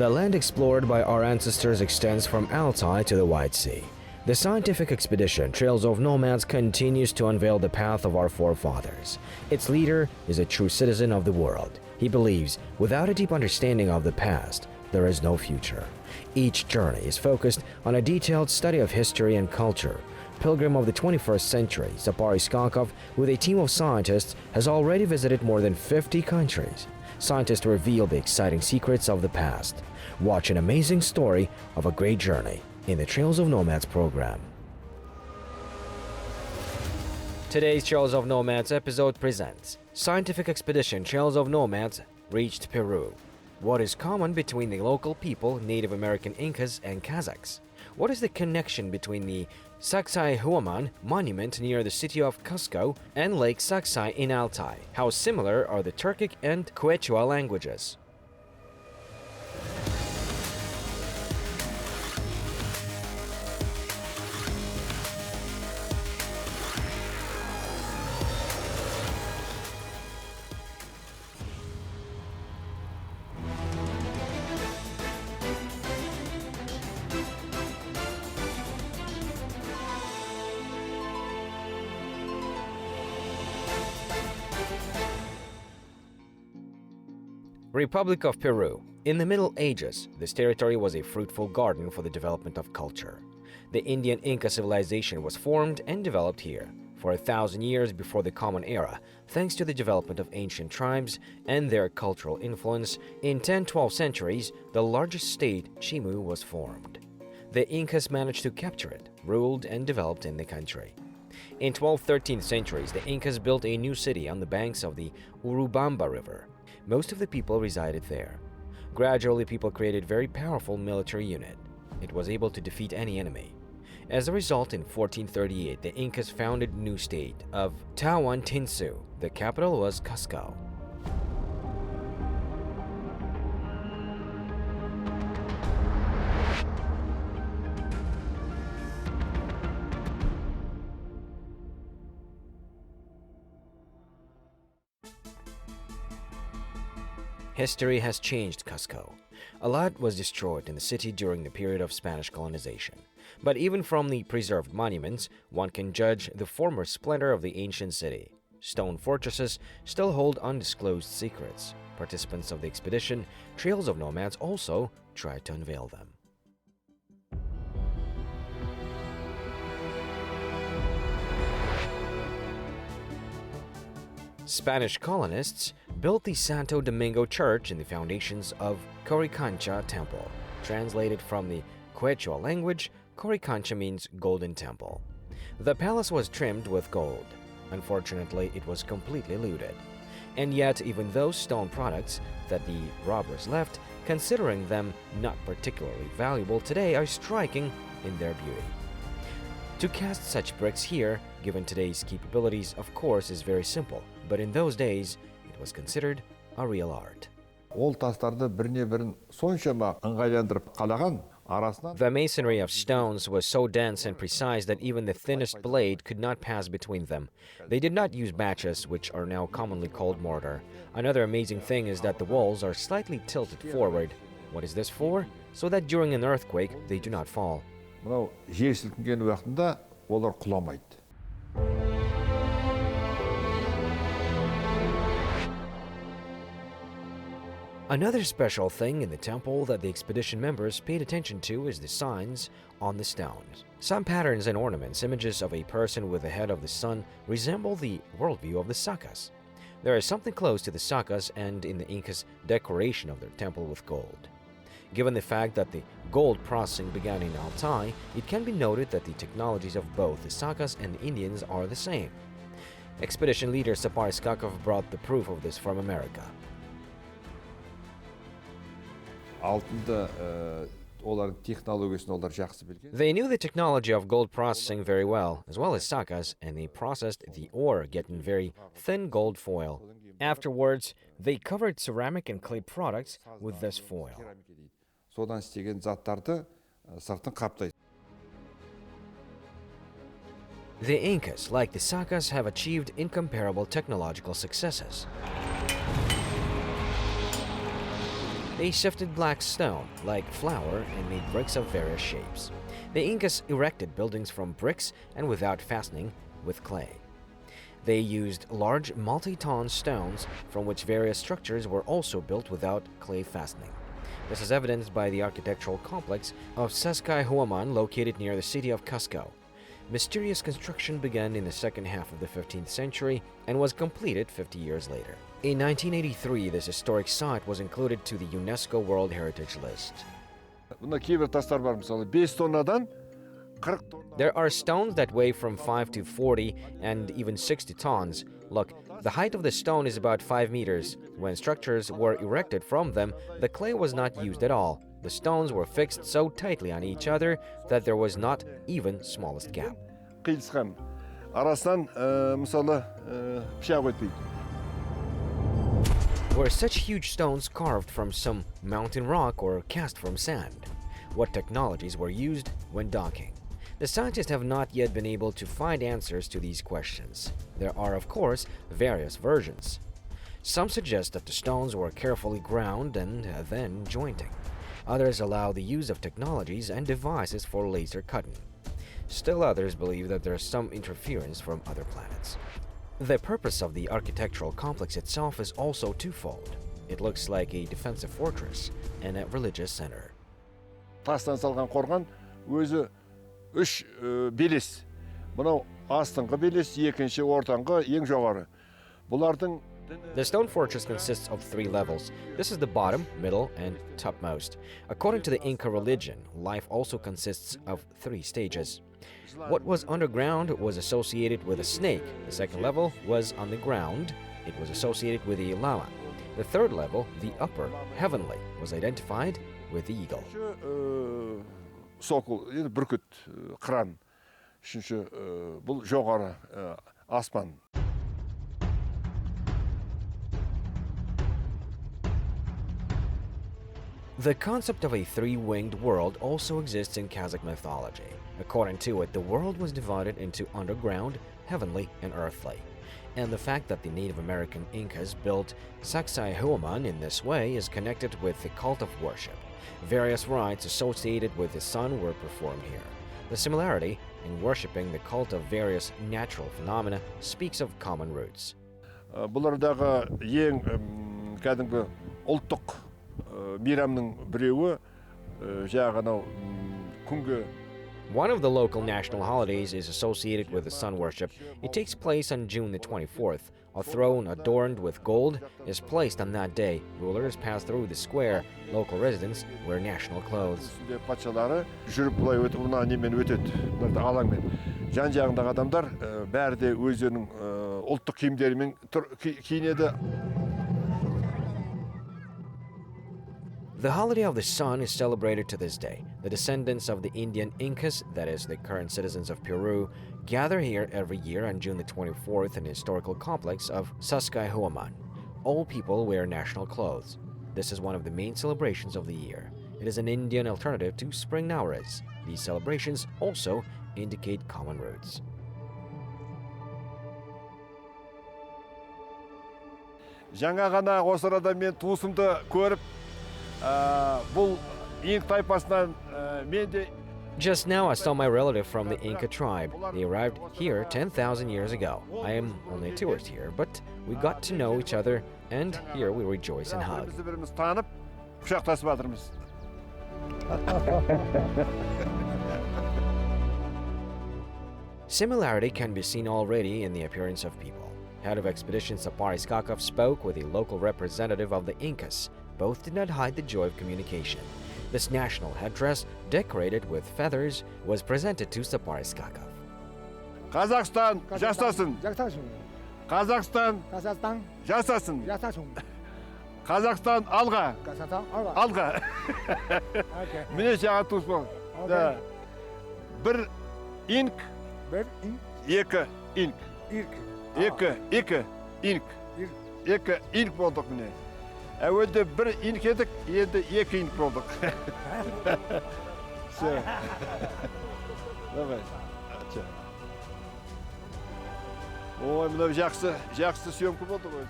The land explored by our ancestors extends from Altai to the White Sea. The scientific expedition Trails of Nomads continues to unveil the path of our forefathers. Its leader is a true citizen of the world. He believes, without a deep understanding of the past, there is no future. Each journey is focused on a detailed study of history and culture. Pilgrim of the 21st century, Sapari Skakov, with a team of scientists, has already visited more than 50 countries. Scientists reveal the exciting secrets of the past. Watch an amazing story of a great journey in the Trails of Nomads program. Today's Trails of Nomads episode presents Scientific Expedition Trails of Nomads reached Peru. What is common between the local people, Native American Incas, and Kazakhs? What is the connection between the Sacsayhuaman monument near the city of Cusco and Lake Sacsay in Altai? How similar are the Turkic and Quechua languages? Republic of Peru. In the Middle Ages, this territory was a fruitful garden for the development of culture. The Indian Inca civilization was formed and developed here for 1,000 years before the Common Era, thanks to the development of ancient tribes and their cultural influence. In 10-12 centuries, the largest state, Chimu, was formed. The Incas managed to capture it, ruled and developed in the country. In 12th-13th centuries, the Incas built a new city on the banks of the Urubamba River. Most of the people resided there. Gradually, people created a very powerful military unit. It was able to defeat any enemy. As a result, in 1438, the Incas founded a new state of Tawantinsuyu. The capital was Cusco. History has changed Cusco. A lot was destroyed in the city during the period of Spanish colonization. But even from the preserved monuments, one can judge the former splendor of the ancient city. Stone fortresses still hold undisclosed secrets. Participants of the expedition, Trails of Nomads, also tried to unveil them. Spanish colonists built the Santo Domingo church in the foundations of Korikancha temple. Translated from the Quechua language, Korikancha means golden temple. The palace was trimmed with gold. Unfortunately, it was completely looted. And yet, even those stone products that the robbers left, considering them not particularly valuable today, are striking in their beauty. To cast such bricks here, given today's capabilities, of course, is very simple. But in those days, it was considered a real art. The masonry of stones was so dense and precise that even the thinnest blade could not pass between them. They did not use matches, which are now commonly called mortar. Another amazing thing is that the walls are slightly tilted forward. What is this for? So that during an earthquake, they do not fall. Another special thing in the temple that the expedition members paid attention to is the signs on the stones. Some patterns and ornaments, images of a person with the head of the sun, resemble the worldview of the Sakas. There is something close to the Sakas and in the Incas' decoration of their temple with gold. Given the fact that the gold processing began in Altai, it can be noted that the technologies of both the Sakas and the Indians are the same. Expedition leader Sapari Skakov brought the proof of this from America. They knew the technology of gold processing very well, as well as Sakas, and they processed the ore, getting very thin gold foil. Afterwards, they covered ceramic and clay products with this foil. The Incas, like the Sakas, have achieved incomparable technological successes. They sifted black stone like flour and made bricks of various shapes. The Incas erected buildings from bricks and without fastening with clay. They used large multi-ton stones from which various structures were also built without clay fastening. This is evidenced by the architectural complex of Sacsayhuaman located near the city of Cusco. Mysterious construction began in the second half of the 15th century and was completed 50 years later. In 1983, this historic site was included to the UNESCO World Heritage List. There are stones that weigh from 5 to 40 and even 60 tons. Look, the height of the stone is about 5 meters. When structures were erected from them, the clay was not used at all. The stones were fixed so tightly on each other that there was not even smallest gap. Were such huge stones carved from some mountain rock or cast from sand? What technologies were used when docking? The scientists have not yet been able to find answers to these questions. There are, of course, various versions. Some suggest that the stones were carefully ground and then jointing. Others allow the use of technologies and devices for laser cutting. Still others believe that there is some interference from other planets. The purpose of the architectural complex itself is also twofold. It looks like a defensive fortress and a religious center. Тастан салған қорған өзі үш белес. Мынау астыңғы белес, екінші ортаңғы, ең жоғары. Бұлардың The stone fortress consists of 3 levels. This is the bottom, middle, and topmost. According to the Inca religion, life also consists of 3 stages. What was underground was associated with a snake. The second level was on the ground. It was associated with the llama. The third level, the upper, heavenly, was identified with the eagle. Сокол, бүркіт, қыран. Үшінші, бұл жоғары, аспан. The concept of a 3-winged world also exists in Kazakh mythology. According to it, the world was divided into underground, heavenly, and earthly. And the fact that the Native American Incas built Sacsayhuaman in this way is connected with the cult of worship. Various rites associated with the sun were performed here. The similarity in worshipping the cult of various natural phenomena speaks of common roots. Бұлардағы ең кәдімгі ұлттық мейрамның біреуі жаңағы күнгі. One of the local national holidays is associated with the sun worship. It takes place on June the 24th. A throne adorned with gold is placed on that day. Rulers pass through the square. Local residents wear national clothes. Патшалары жүріп бұлай өтіп, мына немен өтеді, мына алаңмен. Жан-жағындағы адамдар бәрі де өздерінің ұлттық киімдерімен киінеді. The holiday of the sun is celebrated to this day. The descendants of the Indian Incas, that is, the current citizens of Peru, gather here every year on June the 24th in the historical complex of Sacsayhuaman. All people wear national clothes. This is one of the main celebrations of the year. It is an Indian alternative to spring nowruz. These celebrations also indicate common roots. Жаңа ғана осы арада мен туысымды көріп, бұл Инк тайпасынан мен де. Just now I saw my relative from the Inca tribe. They arrived here 10,000 years ago. I am only a tourist here, but we got to know each other, and here we rejoice and hug. Біріміз танып, құшақтасып жатырмыз. Similarity can be seen already in the appearance of people. Head of expedition Sapar Iskakov spoke with a local representative of the Incas. Both did not hide the joy of communication. This national headdress, decorated with feathers, was presented to Sapar Iskakov. Kazakhstan, жасасын. Kazakhstan, жасасын. Kazakhstan, алға. Алға. Міне жаңа туыс бол. Бір инк, екі инк. Екі инк. Екі инк болдық міне. Әуелде бір инк едік, енді екі инк болдық. Ой, мынау жақсы съемка болды ғой.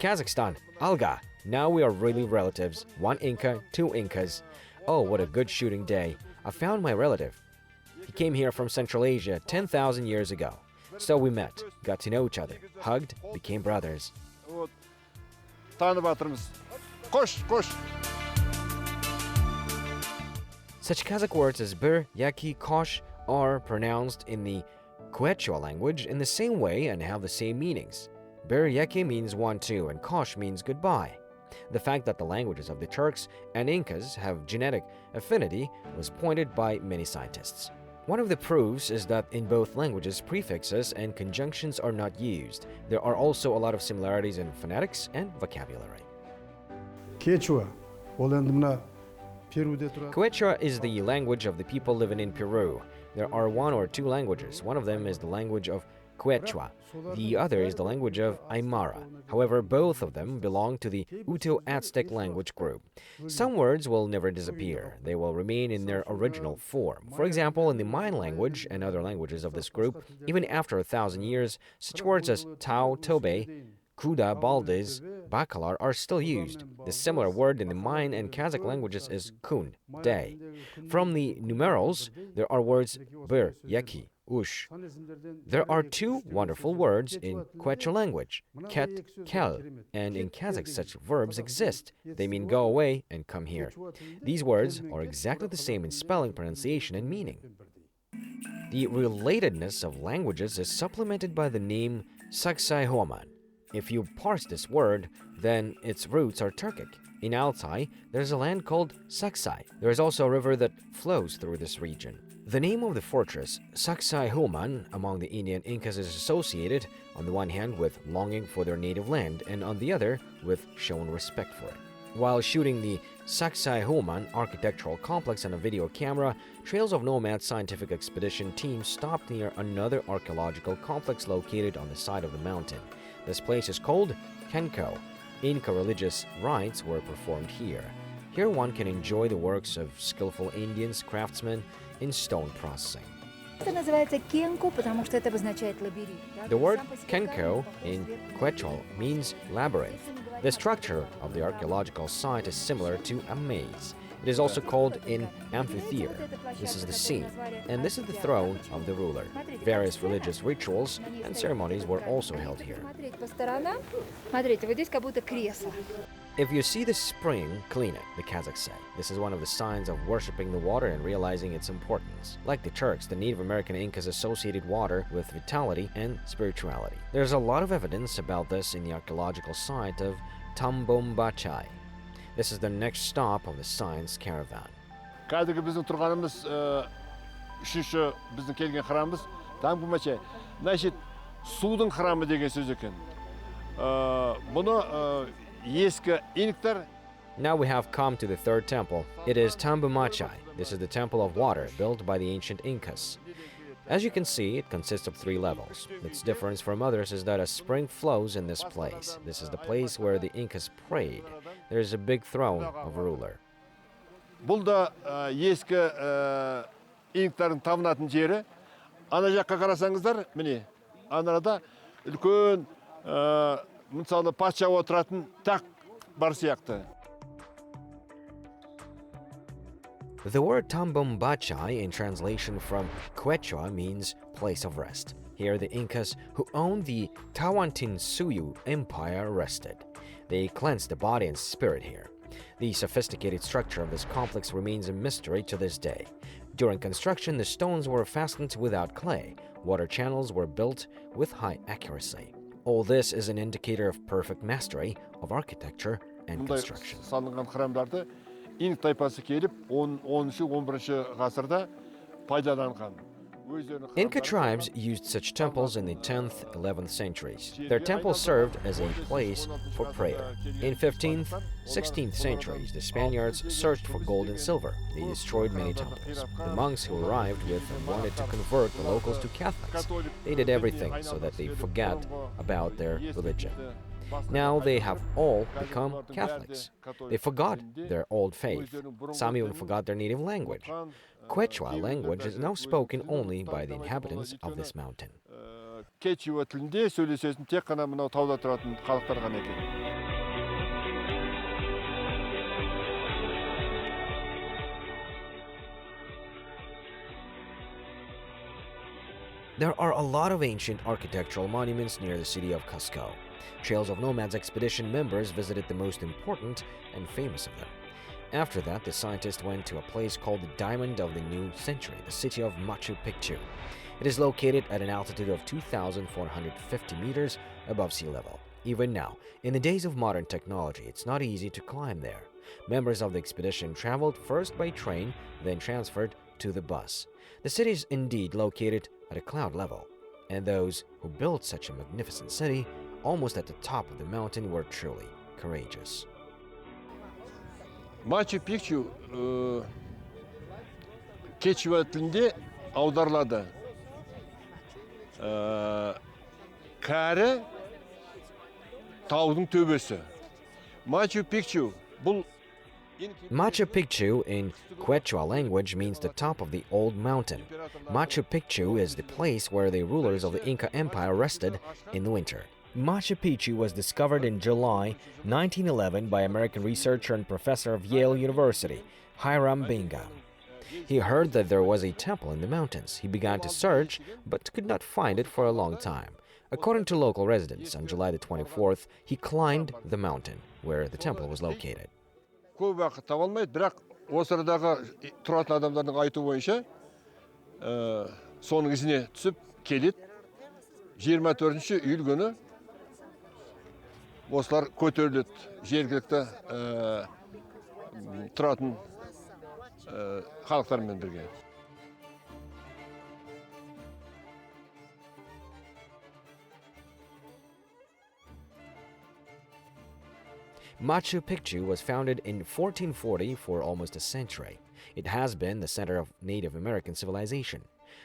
Kazakhstan, Alga. Now we are really relatives. One Inca, two Incas. Oh, what a good shooting day. I found my relative. He came here from Central Asia 10,000 years ago. So we met, got to know each other, hugged, became brothers. Вот танып атырмыз. Koş, koş. Such Kazakh words as bir, yaki, kosh are pronounced in the Quechua language in the same way and have the same meanings. Bir yaki means one, two, and kosh means goodbye. The fact that the languages of the Turks and Incas have genetic affinity was pointed by many scientists. One of the proofs is that in both languages, prefixes and conjunctions are not used. There are also a lot of similarities in phonetics and vocabulary. Quechua, ол енді мына Перуде тұрады. Quechua is the language of the people living in Peru. There are one or two languages. One of them is the language of Quechua. The other is the language of Aymara. However, both of them belong to the Uto-Aztec language group. Some words will never disappear. They will remain in their original form. For example, in the Mayan language and other languages of this group, even after 1,000 years, such words as Tau, Tobe, Kuda, Baldes, Bakalar are still used. The similar word in the Mayan and Kazakh languages is kun, day. From the numerals, there are words bir, yaki, ush. There are two wonderful words in Quechua language, ket, kel, and in Kazakh such verbs exist. They mean go away and come here. These words are exactly the same in spelling, pronunciation, and meaning. The relatedness of languages is supplemented by the name Saksai Homan. If you parse this word, then its roots are Turkic. In Altai, there's a land called Saksai. There is also a river that flows through this region. The name of the fortress, Saksai Human, among the Indian Incas is associated, on the one hand, with longing for their native land, and on the other, with showing respect for it. While shooting the Saksai Human architectural complex on a video camera, Trails of Nomads scientific expedition team stopped near another archaeological complex located on the side of the mountain. This place is called Kenko. Inca religious rites were performed here. Here one can enjoy the works of skillful Indians, craftsmen in stone processing. Это называется кенку, потому что это обозначает лабиринт. The word Kenko in Quechua means labyrinth. The structure of the archaeological site is similar to a maze. It is also called an amphitheater. This is the scene, and this is the throne of the ruler. Various religious rituals and ceremonies were also held here. Смотрите, вот здесь как будто кресло. If you see the spring, clean it, the Kazakhs say. This is one of the signs of worshipping the water and realizing its importance. Like the Turks, the Native American Incas associated water with vitality and spirituality. There's a lot of evidence about this in the archaeological site of Tambombachai. This is the next stop of the science caravan. Қазіргі біздің тұрғанымыз үшінші біздің келген храмымыз Тамбумачай. Значит, судың храмы деген сөз екен. Бұны ескі инктар. Now we have come to the third temple. It is Tambumachai. This is the temple of water built by the ancient Incas. As you can see, it consists of 3 levels. Its difference from others is that a spring flows in this place. This is the place where the Incas prayed. There is a big throne of a ruler. Бұл да ескі инктардың табынатын жері. Ана жаққа қарасаңыздар, міне, анарада үлкен мысалы патша отыратын тақ бар сияқты. The word Tambombachai in translation from Quechua means place of rest. Here the Incas who owned the Tawantinsuyu Empire rested. They cleansed the body and spirit here. The sophisticated structure of this complex remains a mystery to this day. During construction, the stones were fastened without clay. Water channels were built with high accuracy. All this is an indicator of perfect mastery of architecture and construction. Салынған храмдарды инк тайпасы келіп 10-11 ғасырда пайдаланған. Inca tribes used such temples in the 10th, 11th centuries. Their temples served as a place for prayer. In 15th, 16th centuries, the Spaniards searched for gold and silver. They destroyed many temples. The monks who arrived with and wanted to convert the locals to Catholics. They did everything so that they forget about their religion. Now they have all become Catholics. They forgot their old faith. Some even forgot their native language. Quechua language is now spoken only by the inhabitants of this mountain. Quechua тілінде сөйлесесің тек қана мынау тауда тұратын халықтар ғана екен. There are a lot of ancient architectural monuments near the city of Cusco. Trails of Nomads expedition members visited the most important and famous of them. After that, the scientists went to a place called the Diamond of the New Century, the city of Machu Picchu. It is located at an altitude of 2,450 meters above sea level. Even now, in the days of modern technology, it's not easy to climb there. Members of the expedition traveled first by train, then transferred to the bus. The city is indeed located at a cloud level, and those who built such a magnificent city almost at the top of the mountain were truly courageous. Machu Picchu Keçuva tilinde аударылады. Кәрі таудың төбесі. Machu Picchu бұл Machu Picchu in Quechua language means the top of the old mountain. Machu Picchu is the place where the rulers of the Inca Empire rested in the winter. Machu Picchu was discovered in July 1911 by American researcher and professor of Yale University, Hiram Bingham. He heard that there was a temple in the mountains. He began to search, but could not find it for a long time. According to local residents, on July the 24th, he climbed the mountain where the temple was located. көп уақыт таба алмайды, бірақ осы арадағы тұратын адамдардың айтуы бойынша соның ізіне түсіп келеді. 24 июль күні осылар көтеріледі. Жергілікті тұратын халықтармен бірге. Machu Picchu was founded in 1440 for almost a century. It has been the center of Native American civilization.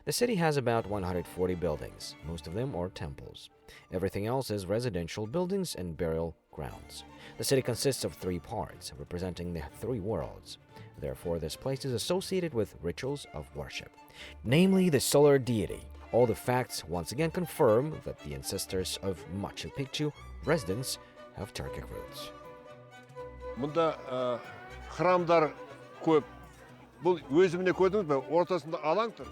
The city has about 140 buildings. Most of them are temples. Everything else is residential buildings and burial grounds. The city consists of 3 parts, representing the 3 worlds. Therefore, this place is associated with rituals of worship, namely the solar deity. All the facts once again confirm that the ancestors of Machu Picchu residents have Turkic roots. Мұнда храмдар көп. Бұл өзіміне көрдіңіз бе? Ортасында алаң тұр.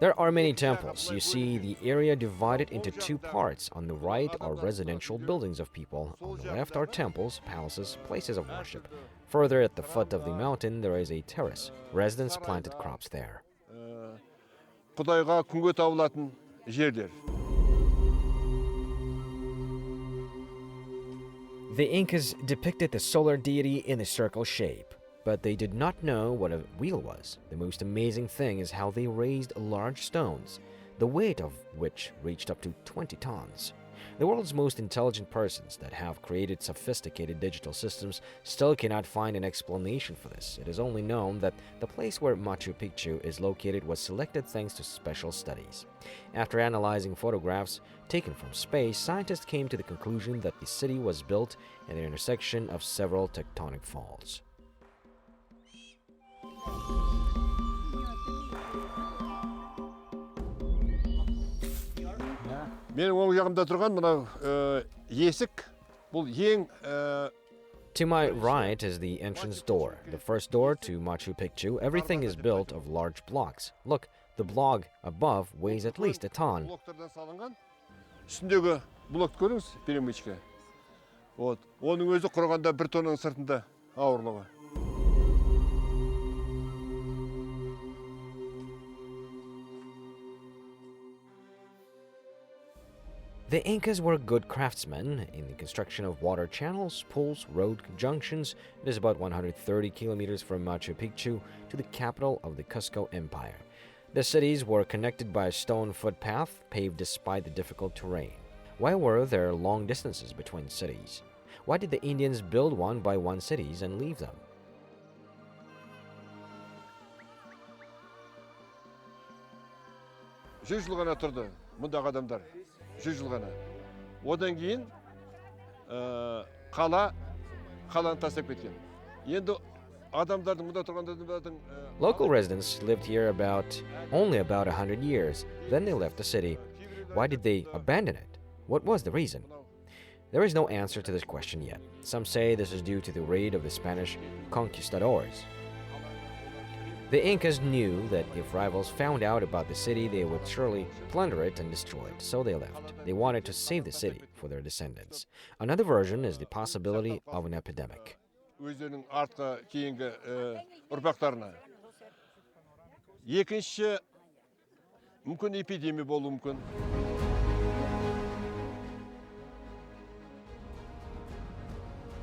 There are many temples. You see the area divided into 2 parts. On the right are residential buildings of people. On the left are temples, palaces, places of worship. Further at the foot of the mountain there is a terrace. Residents planted crops there. Құдайға күнге табылатын жерлер. The Incas depicted the solar deity in a circle shape, but they did not know what a wheel was. The most amazing thing is how they raised large stones, the weight of which reached up to 20 tons. The world's most intelligent persons that have created sophisticated digital systems still cannot find an explanation for this. It is only known that the place where Machu Picchu is located was selected thanks to special studies. After analyzing photographs taken from space, scientists came to the conclusion that the city was built at an intersection of several tectonic faults. Менің оң жағымда тұрған мынау есік. Бұл ең To my right is the entrance door, the first door to Machu Picchu. Everything is built of large blocks. Look, the block above weighs at least a ton. блоктардан салынған. Үстіндегі блокты көріңіз, перемычка. Вот. Оның өзі құрғанда 1 тоннаның сыртында ауырлығы. The Incas were good craftsmen in the construction of water channels, pools, road junctions. It is about 130 kilometers from Machu Picchu to the capital of the Cusco Empire. The cities were connected by a stone footpath paved despite the difficult terrain. Why were there long distances between cities? Why did the Indians build one by one cities and leave them? Жүз жыл ғана тұрды мұндағы адамдар. 100 жыл ғана. Одан кейін қаланы тастап кеткен. Енді адамдардың мұнда тұрған адамдардың Local residents lived here only about 100 years. Then they left the city. Why did they abandon it? What was the reason? There is no answer to this question yet. Some say this is due to the raid of the Spanish conquistadors. The Incas knew that if rivals found out about the city, they would surely plunder it and destroy it, so they left. They wanted to save the city for their descendants. Another version is the possibility of an epidemic. Өзінің артқа кейінгі ұрпақтарына. Екінші, мүмкін эпидемия болуы мүмкін.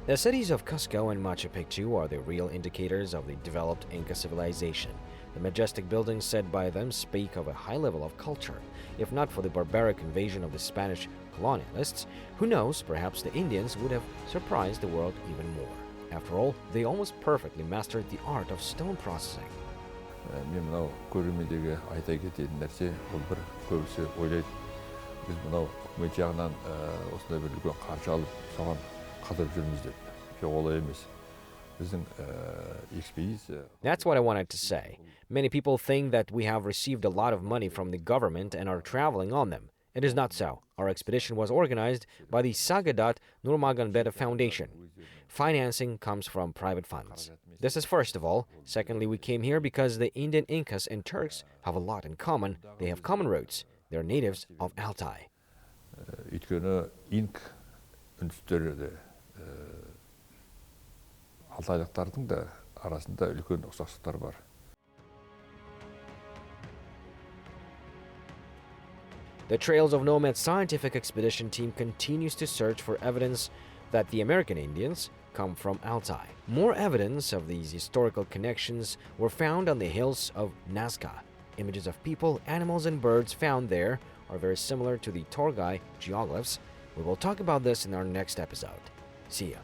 The cities of Cusco and Machu Picchu are the real indicators of the developed Inca civilization. The majestic buildings said by them speak of a high level of culture. If not for the barbaric invasion of the Spanish colonialists, who knows, perhaps the Indians would have surprised the world even more. After all, they almost perfectly mastered the art of stone processing. Мен мынау көрермендерге айта кететін нәрсе, ол бір көбісі ойлайды, біз мынау үкімет жағынан осындай бір үлкен қаржы алып, соған қатырып жүрміз деп. Жоқ, олай емес. Біздің экспедиция. That's what I wanted to say. Many people think that we have received a lot of money from the government and are traveling on them. It is not so. Our expedition was organized by the Sagadat Nurmagomedov Foundation. Financing comes from private funds. This is first of all. Secondly, we came here because the Indian Incas and Turks have a lot in common. They have common roots. They're natives of Altai. Өйткені инк үндістері де алтайлықтардың да арасында үлкен ұқсастықтар бар. The Trails of Nomads scientific expedition team continues to search for evidence that the American Indians come from Altai. More evidence of these historical connections were found on the hills of Nazca. Images of people, animals, and birds found there are very similar to the Torgai geoglyphs. We will talk about this in our next episode. See ya.